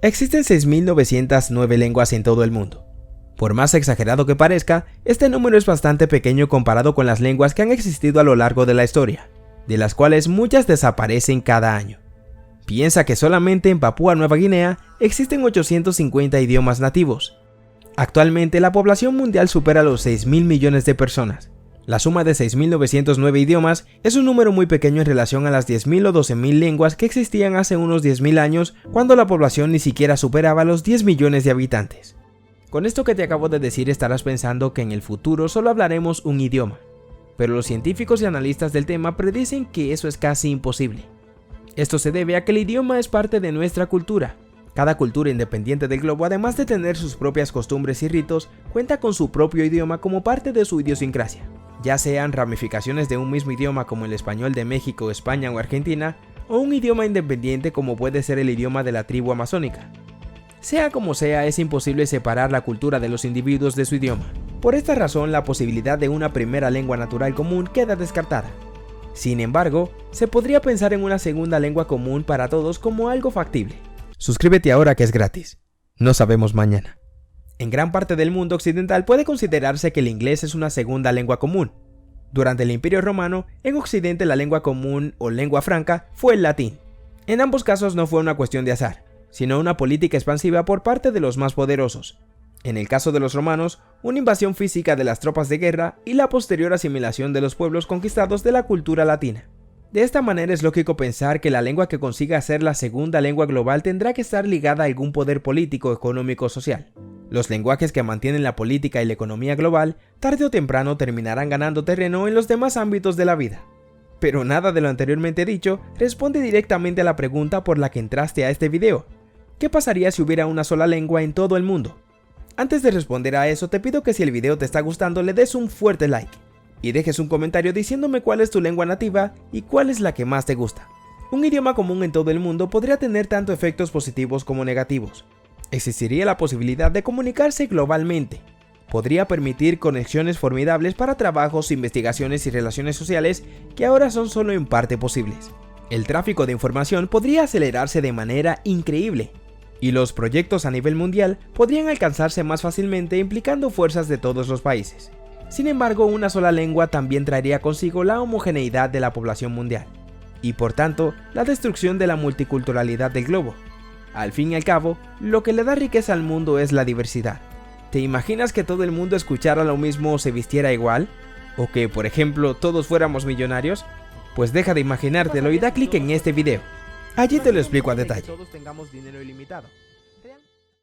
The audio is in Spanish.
Existen 6.909 lenguas en todo el mundo. Por más exagerado que parezca, este número es bastante pequeño comparado con las lenguas que han existido a lo largo de la historia, de las cuales muchas desaparecen cada año. Piensa que solamente en Papúa Nueva Guinea existen 850 idiomas nativos. Actualmente la población mundial supera los 6.000 millones de personas. La suma de 6.909 idiomas es un número muy pequeño en relación a las 10.000 o 12.000 lenguas que existían hace unos 10.000 años, cuando la población ni siquiera superaba los 10 millones de habitantes. Con esto que te acabo de decir estarás pensando que en el futuro solo hablaremos un idioma, pero los científicos y analistas del tema predicen que eso es casi imposible. Esto se debe a que el idioma es parte de nuestra cultura. Cada cultura independiente del globo, además de tener sus propias costumbres y ritos, cuenta con su propio idioma como parte de su idiosincrasia, ya sean ramificaciones de un mismo idioma como el español de México, España o Argentina, o un idioma independiente como puede ser el idioma de la tribu amazónica. Sea como sea, es imposible separar la cultura de los individuos de su idioma. Por esta razón, la posibilidad de una primera lengua natural común queda descartada. Sin embargo, se podría pensar en una segunda lengua común para todos como algo factible. Suscríbete ahora que es gratis. No sabemos mañana. En gran parte del mundo occidental puede considerarse que el inglés es una segunda lengua común. Durante el Imperio Romano, en Occidente la lengua común o lengua franca fue el latín. En ambos casos no fue una cuestión de azar, sino una política expansiva por parte de los más poderosos. En el caso de los romanos, una invasión física de las tropas de guerra y la posterior asimilación de los pueblos conquistados de la cultura latina. De esta manera es lógico pensar que la lengua que consiga ser la segunda lengua global tendrá que estar ligada a algún poder político, económico o social. Los lenguajes que mantienen la política y la economía global, tarde o temprano terminarán ganando terreno en los demás ámbitos de la vida. Pero nada de lo anteriormente dicho responde directamente a la pregunta por la que entraste a este video. ¿Qué pasaría si hubiera una sola lengua en todo el mundo? Antes de responder a eso, te pido que si el video te está gustando le des un fuerte like y dejes un comentario diciéndome cuál es tu lengua nativa y cuál es la que más te gusta. Un idioma común en todo el mundo podría tener tanto efectos positivos como negativos. Existiría la posibilidad de comunicarse globalmente. Podría permitir conexiones formidables para trabajos, investigaciones y relaciones sociales que ahora son solo en parte posibles. El tráfico de información podría acelerarse de manera increíble, y los proyectos a nivel mundial podrían alcanzarse más fácilmente implicando fuerzas de todos los países. Sin embargo, una sola lengua también traería consigo la homogeneidad de la población mundial, y por tanto, la destrucción de la multiculturalidad del globo. Al fin y al cabo, lo que le da riqueza al mundo es la diversidad. ¿Te imaginas que todo el mundo escuchara lo mismo o se vistiera igual? ¿O que, por ejemplo, todos fuéramos millonarios? Pues deja de imaginártelo y da clic en este video. Allí te lo explico a detalle. Todos tengamos dinero ilimitado.